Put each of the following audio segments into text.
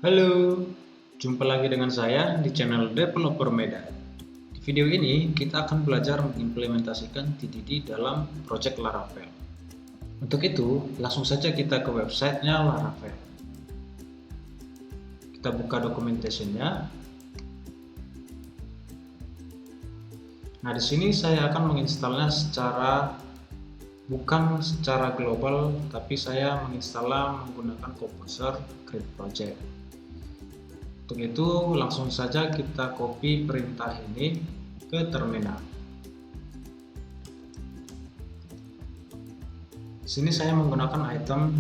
Halo, jumpa lagi dengan saya di channel Developer Medan. Di video ini kita akan belajar mengimplementasikan TDD dalam project Laravel. Untuk itu, langsung saja kita ke websitenya Laravel. Kita buka documentation-nya. Nah, di sini saya akan menginstalnya bukan secara global, tapi saya menginstalnya menggunakan Composer Create Project. Untuk itu, langsung saja kita copy perintah ini ke terminal. Di sini saya menggunakan item.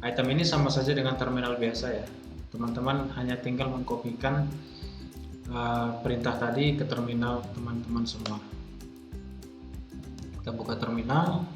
Item ini sama saja dengan terminal biasa ya. Teman-teman hanya tinggal mengkopikan perintah tadi ke terminal teman-teman semua. Kita buka terminal.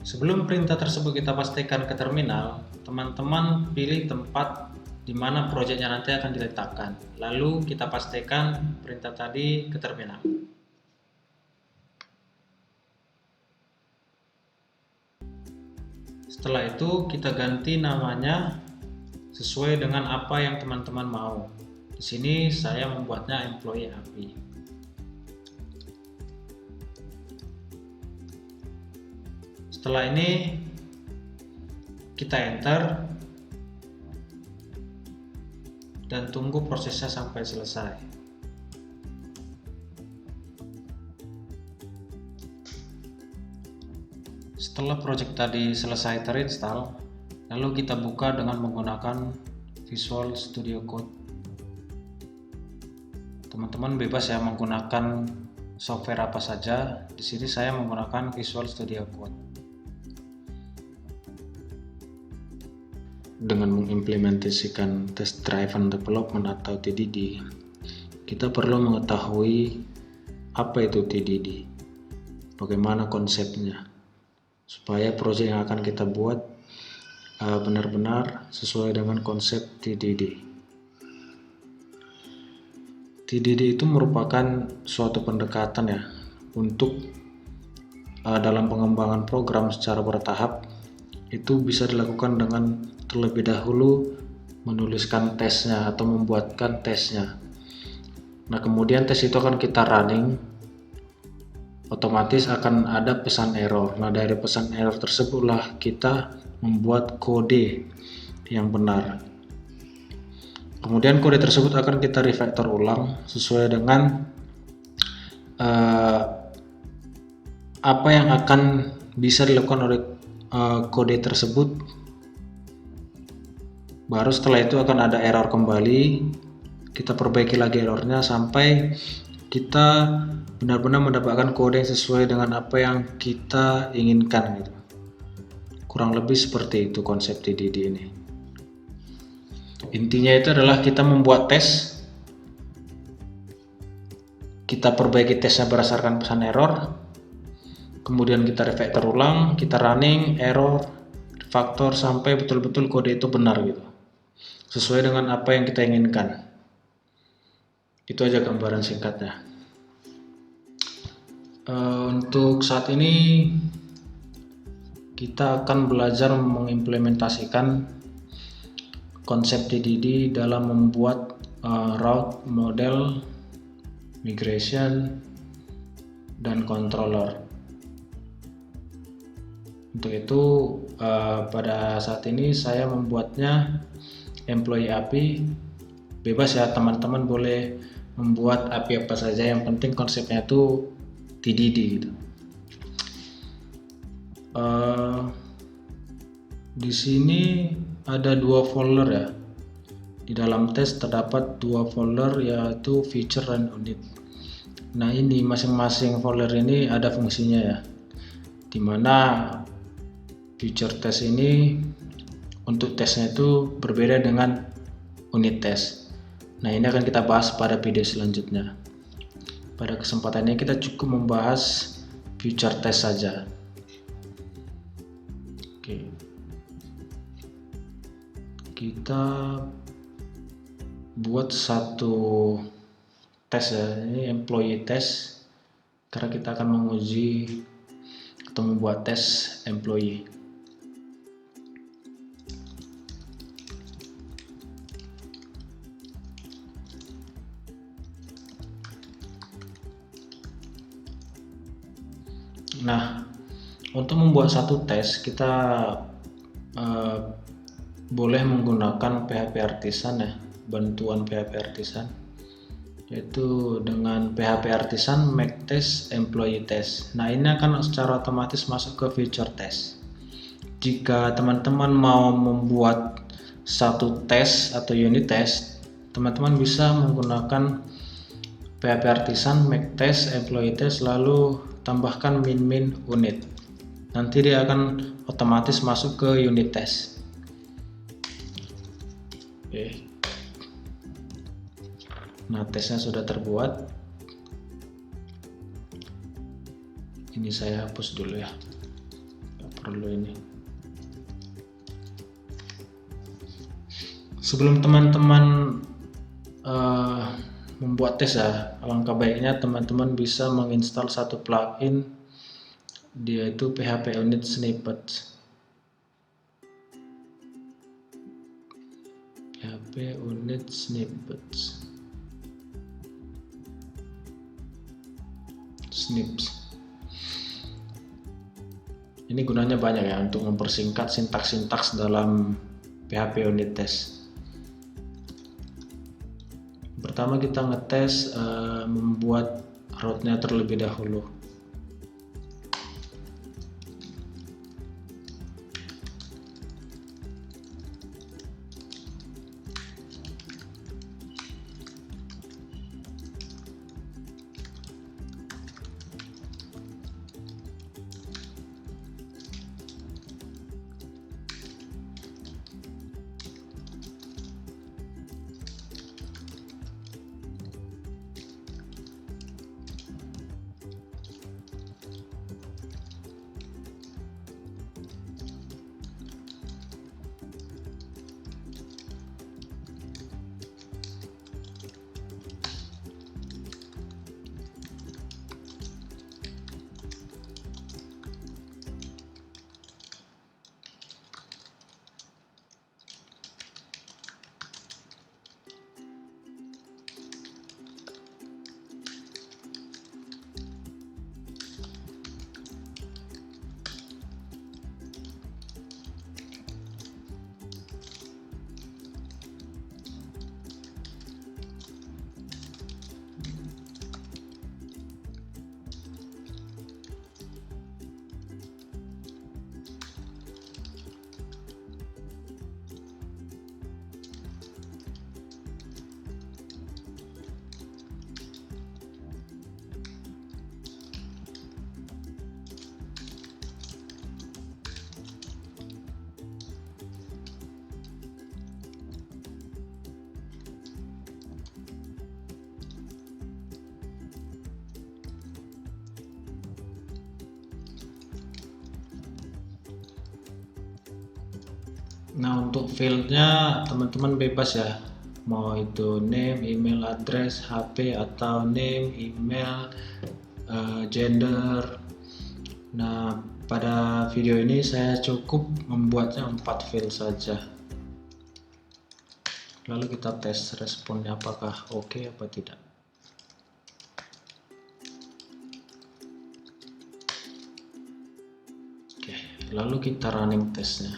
Sebelum perintah tersebut kita pastikan ke terminal, teman-teman pilih tempat di mana proyeknya nanti akan diletakkan. Lalu kita pastikan perintah tadi ke terminal. Setelah itu kita ganti namanya sesuai dengan apa yang teman-teman mau. Di sini saya membuatnya employee API. Setelah ini kita enter dan tunggu prosesnya sampai selesai. Setelah project tadi selesai terinstall, lalu kita buka dengan menggunakan Visual Studio Code. Teman-teman bebas ya menggunakan software apa saja. Di sini saya menggunakan Visual Studio Code. Dengan mengimplementasikan Test Driven Development atau TDD, kita perlu mengetahui apa itu TDD, bagaimana konsepnya, supaya proyek yang akan kita buat benar-benar sesuai dengan konsep TDD. TDD itu merupakan suatu pendekatan ya untuk dalam pengembangan program secara bertahap. Itu bisa dilakukan dengan terlebih dahulu menuliskan tesnya atau membuatkan tesnya. Nah, kemudian tes itu akan kita running, otomatis akan ada pesan error. Nah, dari pesan error tersebutlah kita membuat kode yang benar. Kemudian kode tersebut akan kita refactor ulang sesuai dengan apa yang akan bisa dilakukan oleh kode tersebut. Baru setelah itu akan ada error kembali, kita perbaiki lagi errornya sampai kita benar-benar mendapatkan kode yang sesuai dengan apa yang kita inginkan gitu. Kurang lebih seperti itu konsep TDD ini. Intinya itu adalah kita membuat tes, kita perbaiki tesnya berdasarkan pesan error, kemudian kita refactor ulang, kita running, error, refactor sampai betul-betul kode itu benar gitu, sesuai dengan apa yang kita inginkan. Itu aja gambaran singkatnya. Untuk saat ini kita akan belajar mengimplementasikan konsep TDD dalam membuat route, model, migration, dan controller. Untuk itu pada saat ini saya membuatnya employee API. Bebas ya, teman-teman boleh membuat API apa saja, yang penting konsepnya itu TDD gitu. Di sini ada dua folder ya. Di dalam tes terdapat dua folder, yaitu feature dan unit. Nah, ini masing-masing folder ini ada fungsinya ya, dimana feature test ini untuk tesnya itu berbeda dengan unit test. Nah, ini akan kita bahas pada video selanjutnya. Pada kesempatan ini kita cukup membahas feature test saja. Oke. Kita buat satu tes ya, ini employee test karena kita akan menguji atau membuat tes employee. Nah, untuk membuat satu tes kita boleh menggunakan PHP Artisan ya, bantuan PHP Artisan, yaitu dengan PHP Artisan make test employee test. Nah, ini akan secara otomatis masuk ke feature test. Jika teman-teman mau membuat satu tes atau unit test, teman-teman bisa menggunakan PHP Artisan make test employee test lalu tambahkan min unit. Nanti dia akan otomatis masuk ke unit test. Oke. Nah, tesnya sudah terbuat. Ini saya hapus dulu ya, nggak perlu ini. Sebelum teman-teman membuat tes ya, alangkah baiknya teman-teman bisa menginstal satu plugin, dia itu PHP Unit Snippets. PHP Unit Snippets. Snips. Ini gunanya banyak ya, untuk mempersingkat sintaks-sintaks dalam PHP unit test. Pertama kita ngetes membuat route-nya terlebih dahulu. Nah, untuk fieldnya teman-teman bebas ya, mau itu name, email address, HP, atau name, email, gender. Nah, pada video ini saya cukup membuatnya 4 field saja. Lalu kita tes responnya apakah oke apa tidak. Oke, lalu kita running tesnya.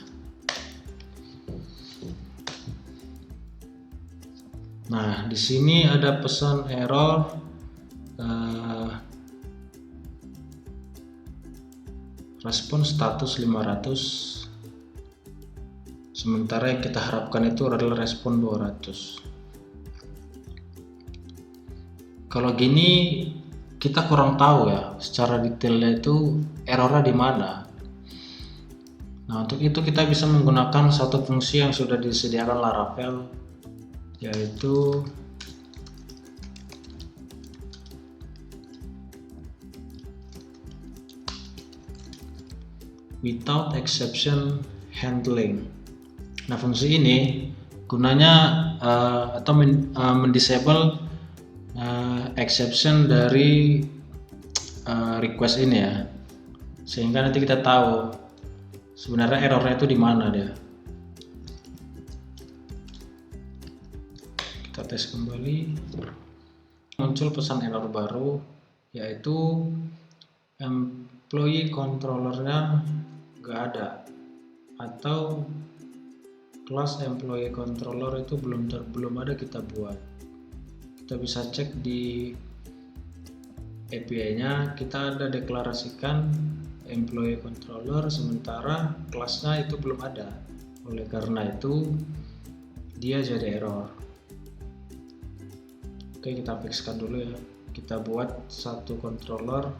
Nah, di sini ada pesan error respon status 500, sementara yang kita harapkan itu adalah respon 200. Kalau gini kita kurang tahu ya secara detailnya itu errornya di mana. Nah, untuk itu kita bisa menggunakan satu fungsi yang sudah disediakan Laravel, yaitu without exception handling. Nah, fungsi ini gunanya atau mendisable exception dari request ini ya, sehingga nanti kita tahu sebenarnya errornya itu di mana dia. Kita tes kembali, muncul pesan error baru, yaitu employee controllernya nggak ada, atau kelas employee controller itu belum ada kita buat. Kita bisa cek di API-nya, kita ada deklarasikan employee controller, sementara kelasnya itu belum ada. Oleh karena itu dia jadi error. Oke, kita fixkan dulu ya. Kita buat satu controller,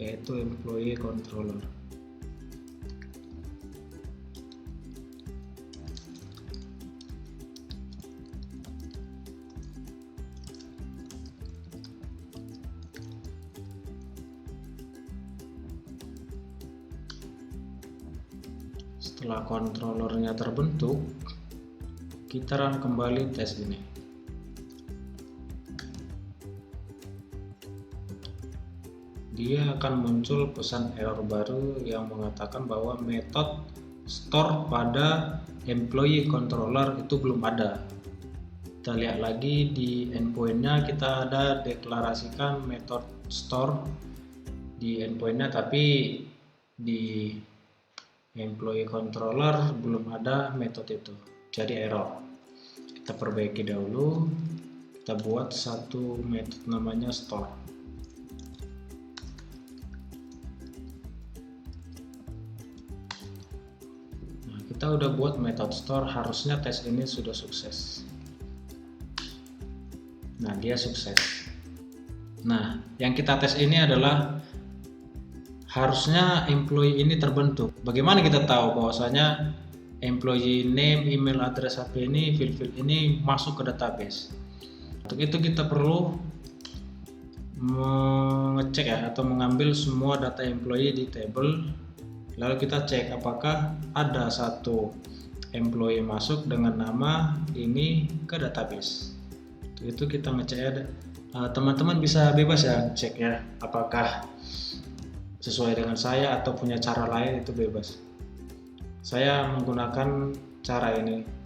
yaitu employee controller. Setelah controllernya terbentuk, kita run kembali tes ini. Dia akan muncul pesan error baru yang mengatakan bahwa metode store pada employee controller itu belum ada. Kita lihat lagi di endpoint-nya, kita ada deklarasikan metode store di endpoint-nya, tapi di employee controller belum ada metode itu, jadi error. Kita perbaiki dahulu, kita buat satu metode namanya store. Nah, kita udah buat metode store, harusnya tes ini sudah sukses. Nah, dia sukses. Nah, yang kita tes ini adalah harusnya employee ini terbentuk. Bagaimana kita tahu bahwasanya employee name, email, address HP ini, field ini masuk ke database? Untuk itu kita perlu mengecek ya, atau mengambil semua data employee di table. Lalu kita cek apakah ada satu employee masuk dengan nama ini ke database. Untuk itu kita ngecek ya. Teman-teman bisa bebas ya cek ya, apakah sesuai dengan saya atau punya cara lain, itu bebas. Saya menggunakan cara ini.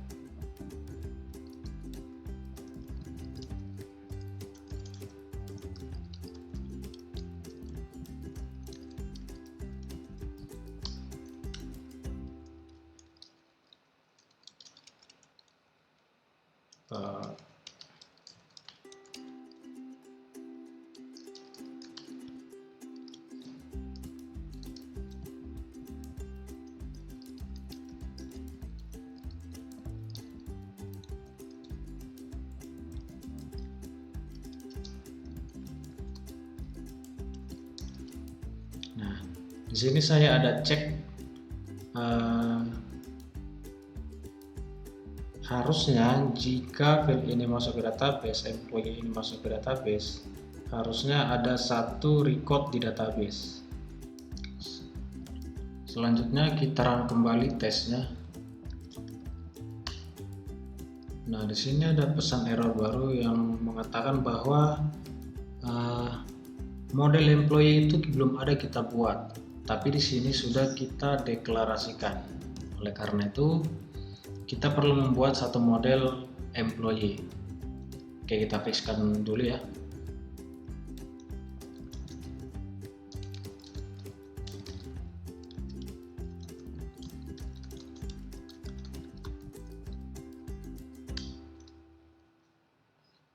Nah, di sini saya ada cek harusnya jika field ini masuk ke database, employee ini masuk ke database, harusnya ada satu record di database. Selanjutnya kita run kembali tesnya. Nah, di sini ada pesan error baru yang mengatakan bahwa model employee itu belum ada kita buat, tapi di sini sudah kita deklarasikan. Oleh karena itu, kita perlu membuat satu model employee. Oke, kita fixkan dulu ya.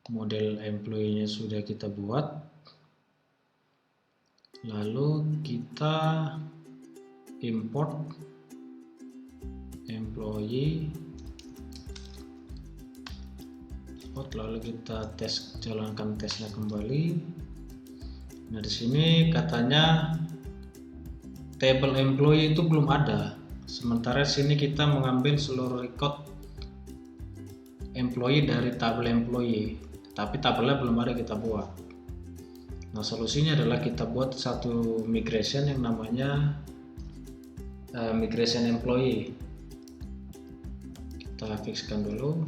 Model employee-nya sudah kita buat. Lalu kita import employee, lalu kita jalankan tesnya kembali. Nah, di sini katanya table employee itu belum ada, sementara sini kita mengambil seluruh record employee dari tabel employee, tapi tabelnya belum ada kita buat. Nah, solusinya adalah kita buat satu migration yang namanya migration employee. Kita fixkan dulu.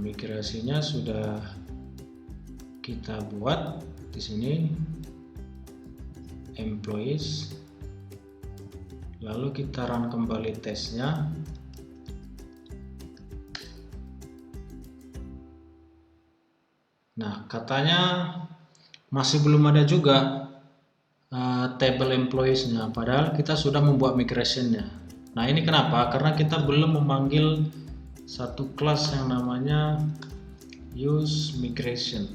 migrasinya sudah kita buat di sini, employees, lalu kita run kembali tesnya. Nah, katanya masih belum ada juga table employees-nya, padahal kita sudah membuat migration-nya. Nah, ini kenapa? Karena kita belum memanggil satu kelas yang namanya use migration,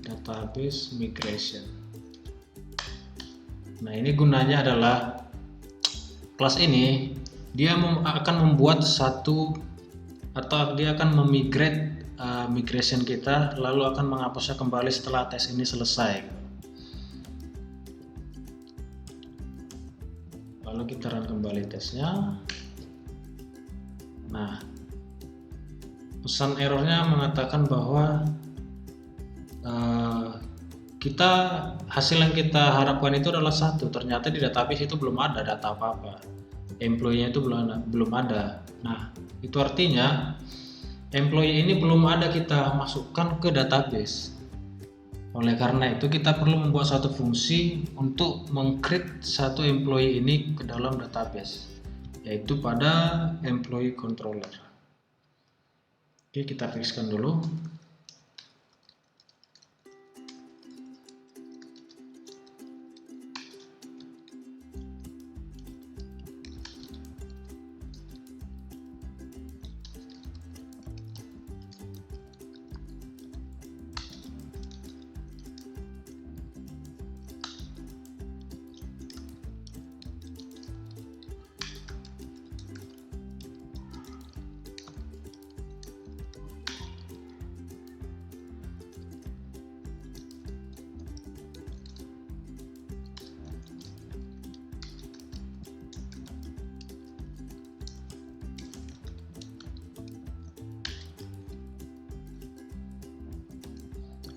database migration. Nah, ini gunanya adalah kelas ini dia akan membuat satu, atau dia akan memigrate migration kita, lalu akan menghapusnya kembali setelah tes ini selesai. Lalu kita run kembali tesnya. Nah, pesan errornya mengatakan bahwa hasil yang kita harapkan itu adalah 1, ternyata di database itu belum ada data apa-apa, employee-nya itu belum ada. Nah, itu artinya employee ini belum ada kita masukkan ke database. Oleh karena itu kita perlu membuat satu fungsi untuk meng-create satu employee ini ke dalam database, yaitu pada employee controller. Oke, kita fixkan dulu.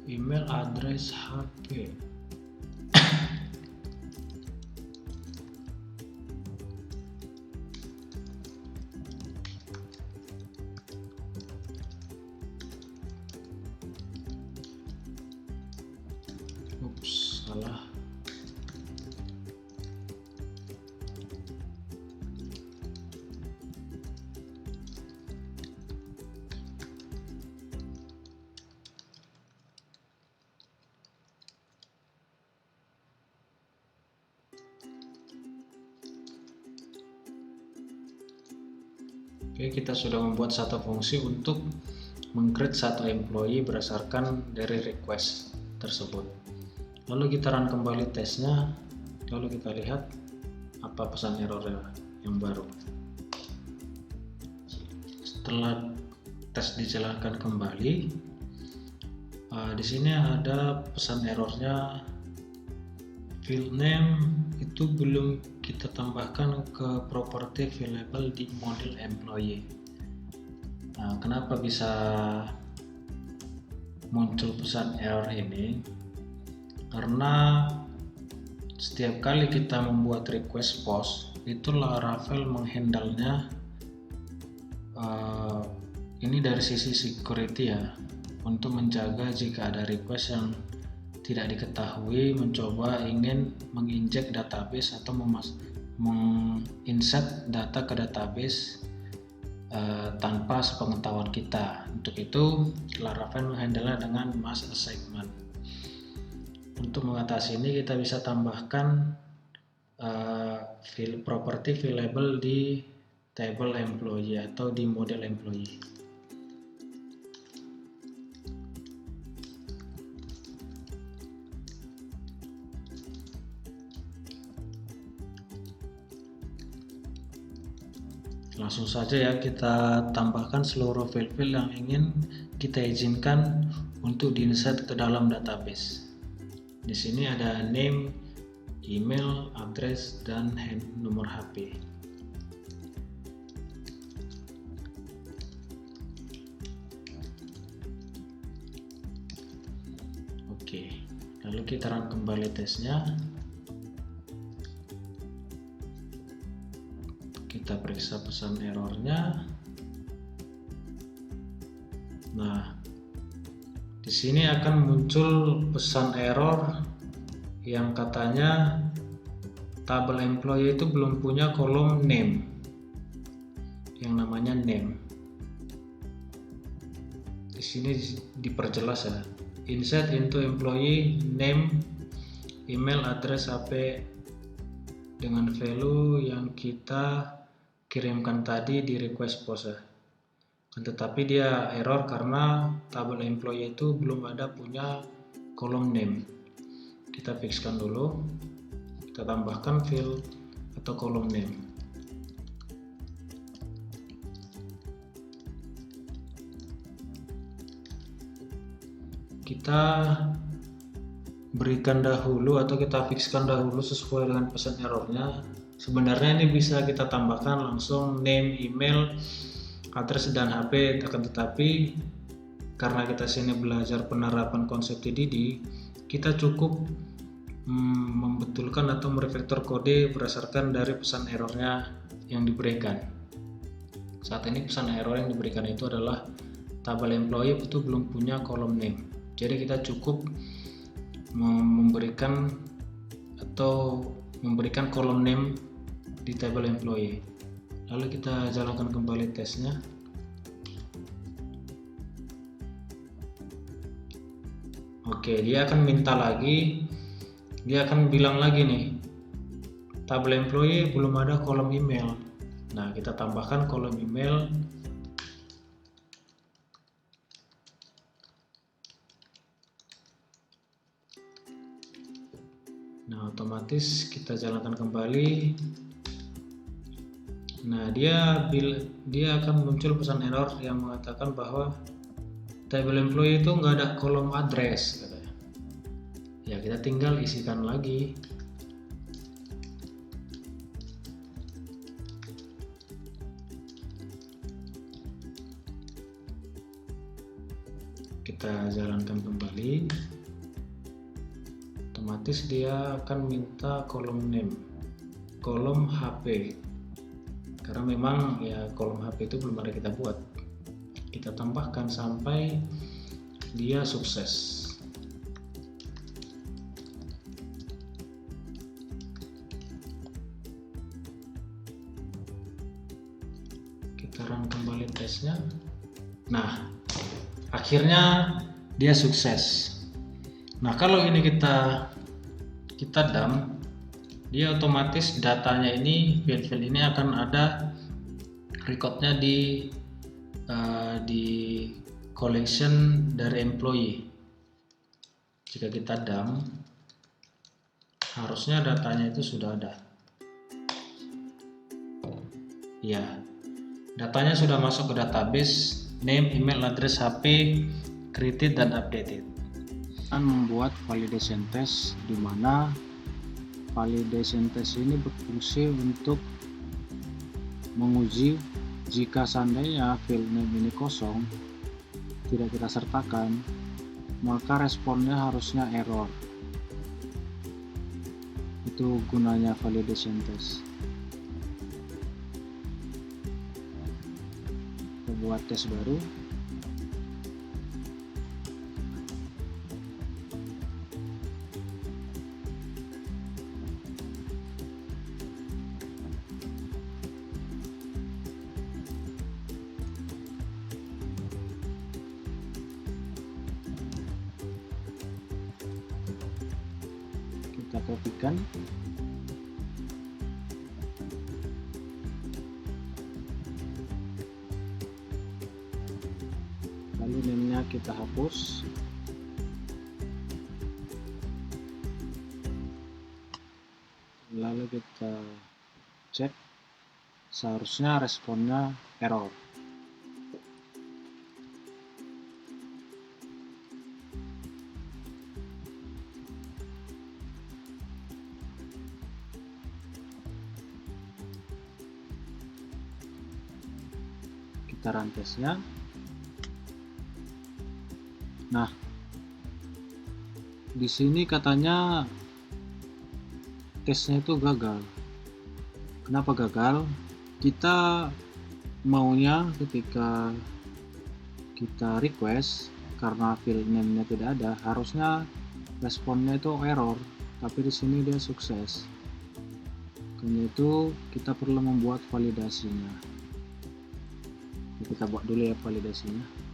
Email address HP. Ups, salah. Oke, kita sudah membuat satu fungsi untuk meng-create satu employee berdasarkan dari request tersebut. Lalu kita run kembali tesnya, lalu kita lihat apa pesan errornya yang baru. Setelah tes dijalankan kembali, di sini ada pesan errornya, field name itu belum kita tambahkan ke property available di model employee. Nah, kenapa bisa muncul pesan error ini? Karena setiap kali kita membuat request post, itu Laravel menghandle-nya ini dari sisi security ya, untuk menjaga jika ada request yang tidak diketahui mencoba ingin menginjek database atau menginsert data ke database tanpa sepengetahuan kita. Untuk itu Laravel menghandle dengan mass assignment. Untuk mengatasi ini kita bisa tambahkan property available di table employee atau di model employee. Langsung saja ya kita tambahkan seluruh file-file yang ingin kita izinkan untuk diinsert ke dalam database. Di sini ada name, email, address, dan nomor HP. Oke, lalu kita run kembali tesnya. Kita periksa pesan errornya. Nah, di sini akan muncul pesan error yang katanya tabel employee itu belum punya kolom name yang namanya name. Di sini diperjelas ya, insert into employee name, email, address, HP dengan value yang kita kirimkan tadi di request post ya. Tetapi dia error karena tabel employee itu belum ada punya kolom name. Kita fixkan dulu, kita tambahkan field atau kolom name. Kita berikan dahulu atau kita fixkan dahulu sesuai dengan pesan errornya. Sebenarnya ini bisa kita tambahkan langsung name, email, address, dan HP, akan tetapi karena kita sini belajar penerapan konsep TDD, kita cukup membetulkan atau merefaktor kode berdasarkan dari pesan errornya yang diberikan. Saat ini pesan error yang diberikan itu adalah tabel employee itu belum punya kolom name. Jadi kita cukup memberikan kolom name di tabel employee. Lalu kita jalankan kembali tesnya. Oke, dia akan minta lagi, dia akan bilang lagi nih, tabel employee belum ada kolom email. Nah, kita tambahkan kolom email. Nah, otomatis kita jalankan kembali. Nah, dia akan muncul pesan error yang mengatakan bahwa tabel employee itu nggak ada kolom address katanya. Ya, kita tinggal isikan lagi. Kita jalankan kembali. Otomatis dia akan minta kolom name, kolom HP, karena memang ya kolom HP itu belum ada kita buat. Kita tambahkan sampai dia sukses. Kita run kembali tesnya. Nah, akhirnya dia sukses. Nah, kalau ini kita dump, dia otomatis datanya ini, file ini akan ada recordnya di collection dari employee. Jika kita dump, harusnya datanya itu sudah ada. Ya, datanya sudah masuk ke database, name, email, address, HP, created dan updated. Akan membuat validation test, di mana validation test ini berfungsi untuk menguji jika seandainya file name ini kosong, tidak kita sertakan, maka responnya harusnya error. Itu gunanya validation test. Kita buat tes baru. Kita kopikan, lalu name-nya kita hapus, lalu kita cek, seharusnya responnya error. Kita run tesnya. Nah, di sini katanya tesnya itu gagal. Kenapa gagal? Kita maunya ketika kita request, karena field name-nya tidak ada, harusnya responnya itu error, tapi di sini dia sukses. Karena itu kita perlu membuat validasinya. Kita buat dulu ya validasinya.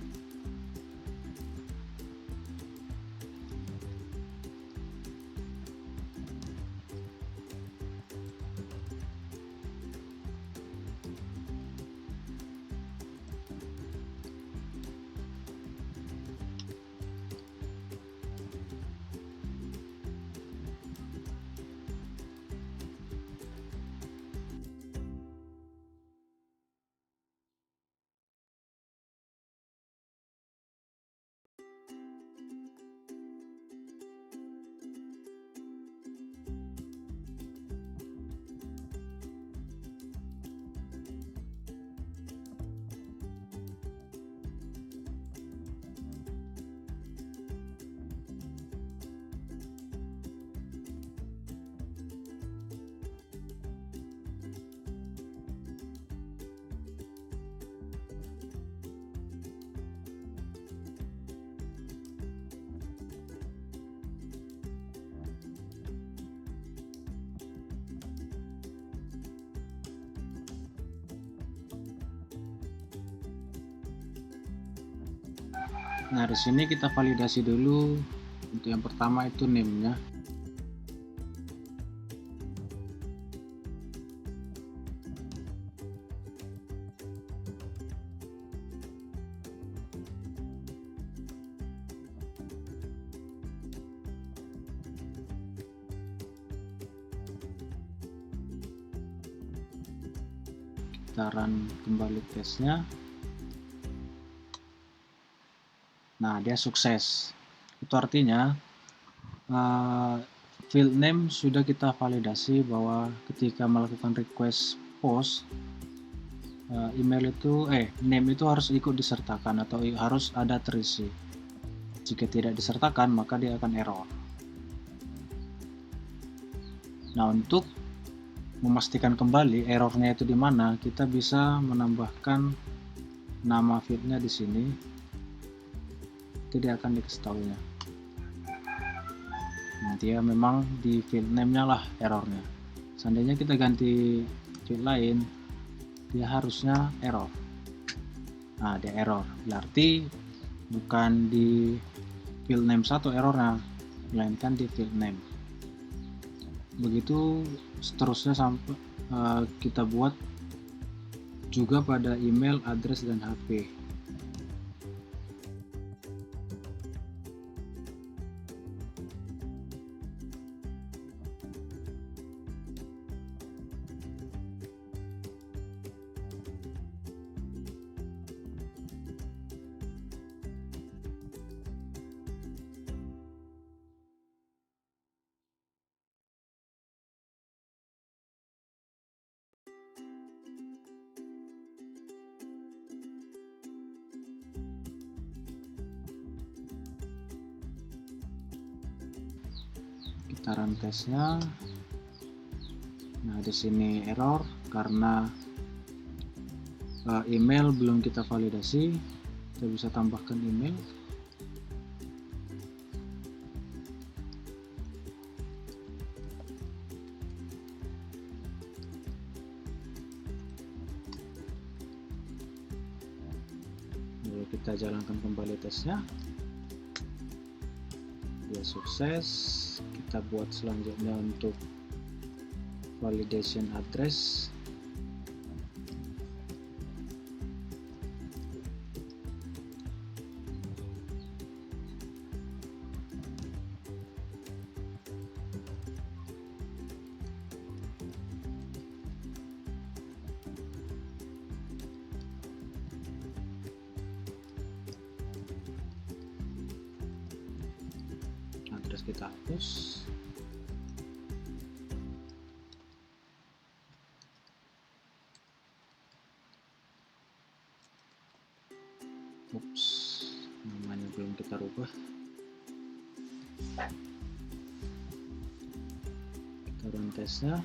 Nah, di sini kita validasi dulu. Untuk yang pertama itu name-nya. Kita run kembali tesnya. Nah, dia sukses. Itu artinya field name sudah kita validasi bahwa ketika melakukan request post, email itu name itu harus ikut disertakan atau harus ada terisi. Jika tidak disertakan, maka dia akan error. Nah, untuk memastikan kembali errornya itu di mana, kita bisa menambahkan nama fieldnya di sini. Tidak akan dikasih tahunya. Nanti ya memang di field name-nya lah errornya. Seandainya kita ganti field lain, dia harusnya error. Nah, dia error. Berarti bukan di field name 1 errornya, melainkan di field name. Begitu seterusnya sampai kita buat juga pada email, address, dan HP. Kita run tesnya. Nah, di sini error karena email belum kita validasi. Kita bisa tambahkan email. Lalu kita jalankan kembali tesnya. Dia sukses. Kita buat selanjutnya untuk validation address. Address kita hapus. Ups, namanya belum kita rubah. Kita run tesnya.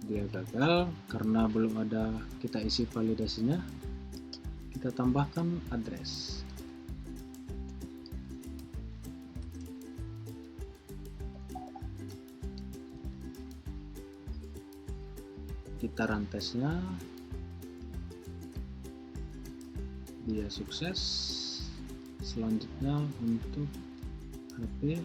Dia gagal karena belum ada kita isi validasinya. Kita kita tambahkan address. Kita run tesnya, dia sukses. Selanjutnya untuk HP,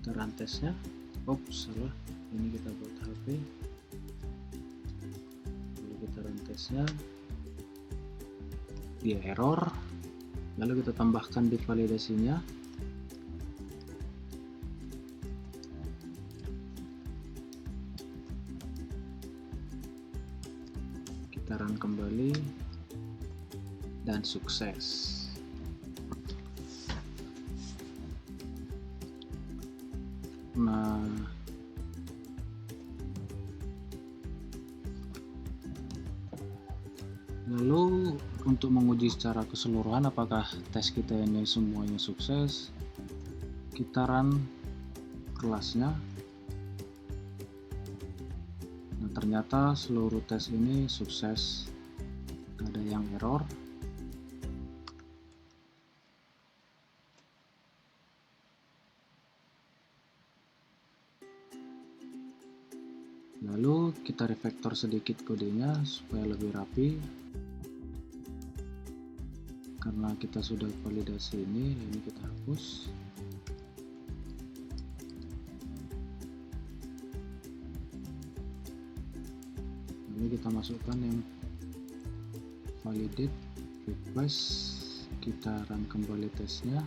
kita run tesnya. Salah, ini kita buat HP. Lalu kita run tesnya, dia error. Lalu kita tambahkan di validasinya. Kita run kembali dan sukses. Nah, lalu untuk menguji secara keseluruhan apakah tes kita ini semuanya sukses, kita run kelasnya. Nah, ternyata seluruh tes ini sukses, nggak ada yang error. Lalu kita refactor sedikit kodenya supaya lebih rapi. Karena kita sudah validasi ini kita hapus. Lalu kita masukkan yang validate request, kita run kembali tesnya.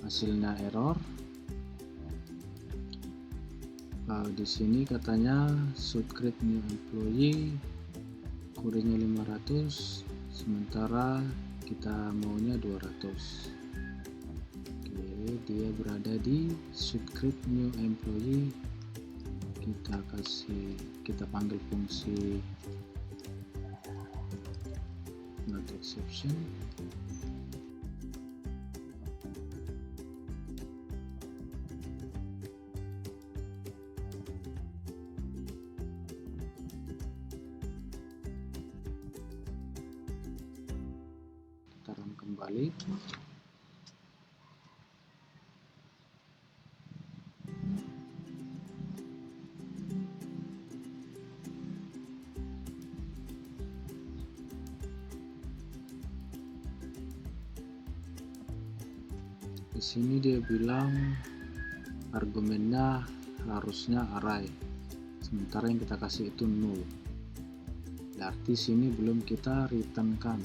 Hasilnya error. Di sini katanya should create new employee, kodenya 500, sementara kita maunya 200. Oke, dia berada di should create new employee. Kita panggil fungsi not exception. Run kembali. Di sini dia bilang argumennya harusnya array, sementara yang kita kasih itu null. Berarti sini belum kita return kan.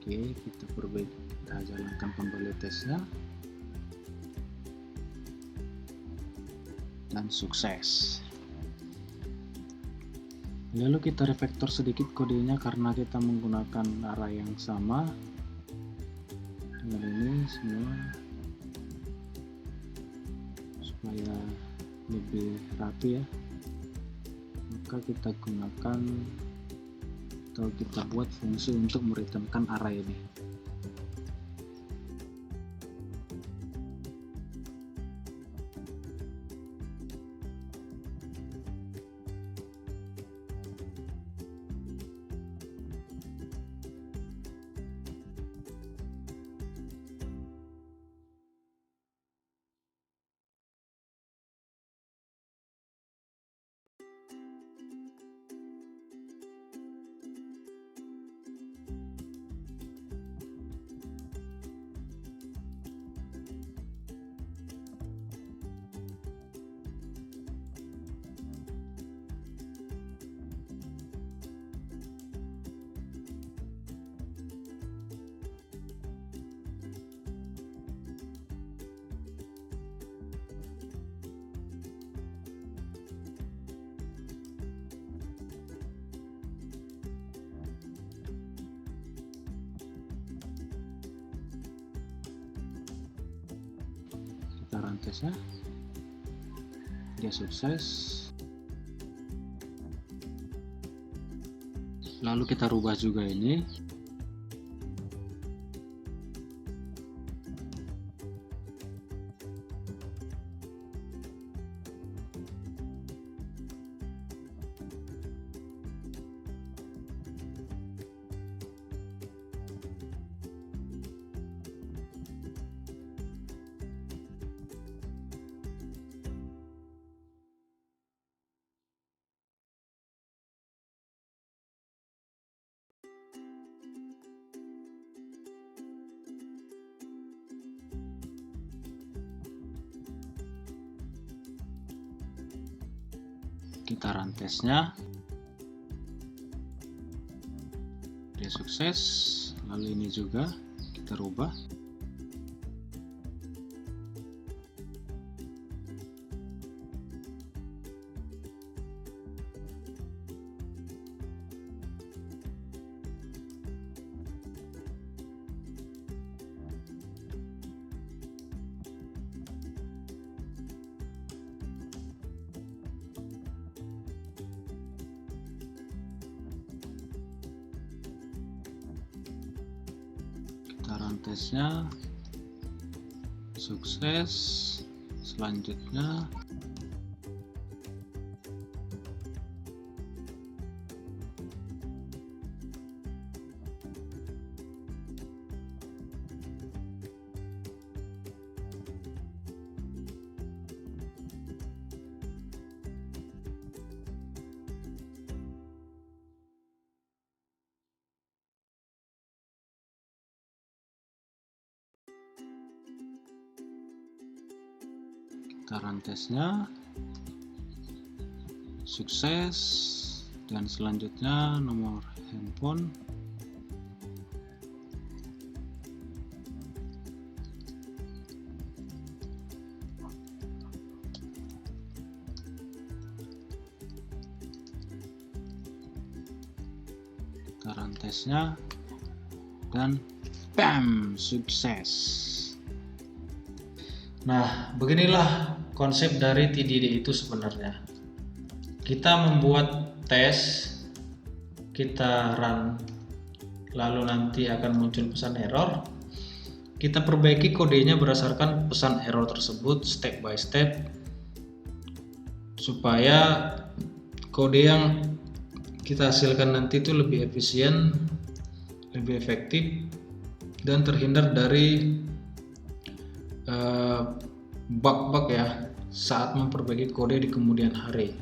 Oke, kita perbaiki, kita jalankan kembali tesnya dan sukses. Lalu kita refactor sedikit kodenya karena kita menggunakan array yang sama. Dengan ini semua supaya lebih rapi ya, maka kita gunakan atau kita buat fungsi untuk mereturnkan array ini. run tesnya, dia sukses. Lalu kita rubah juga ini. Kita run tesnya, dia sukses. Lalu ini juga kita rubah. Kita run tesnya, sukses. Selanjutnya kita run tesnya, sukses. Dan selanjutnya nomor handphone, kita run tesnya, dan bam, sukses. Nah, beginilah konsep dari TDD itu sebenarnya. Kita membuat tes, kita run, lalu nanti akan muncul pesan error. Kita perbaiki kodenya berdasarkan pesan error tersebut step by step, supaya kode yang kita hasilkan nanti itu lebih efisien, lebih efektif, dan terhindar dari bug-bug ya saat memperbaiki kode di kemudian hari.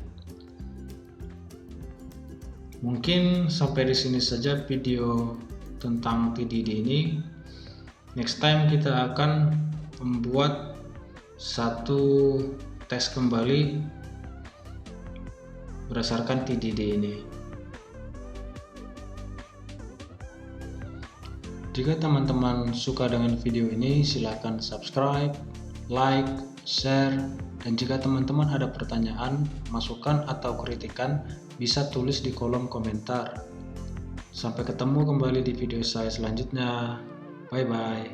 Mungkin sampai di sini saja video tentang TDD ini. Next time kita akan membuat satu tes kembali berdasarkan TDD ini. Jika teman-teman suka dengan video ini, silakan subscribe, like, share, dan jika teman-teman ada pertanyaan, masukan, atau kritikan, bisa tulis di kolom komentar. Sampai ketemu kembali di video saya selanjutnya. Bye-bye.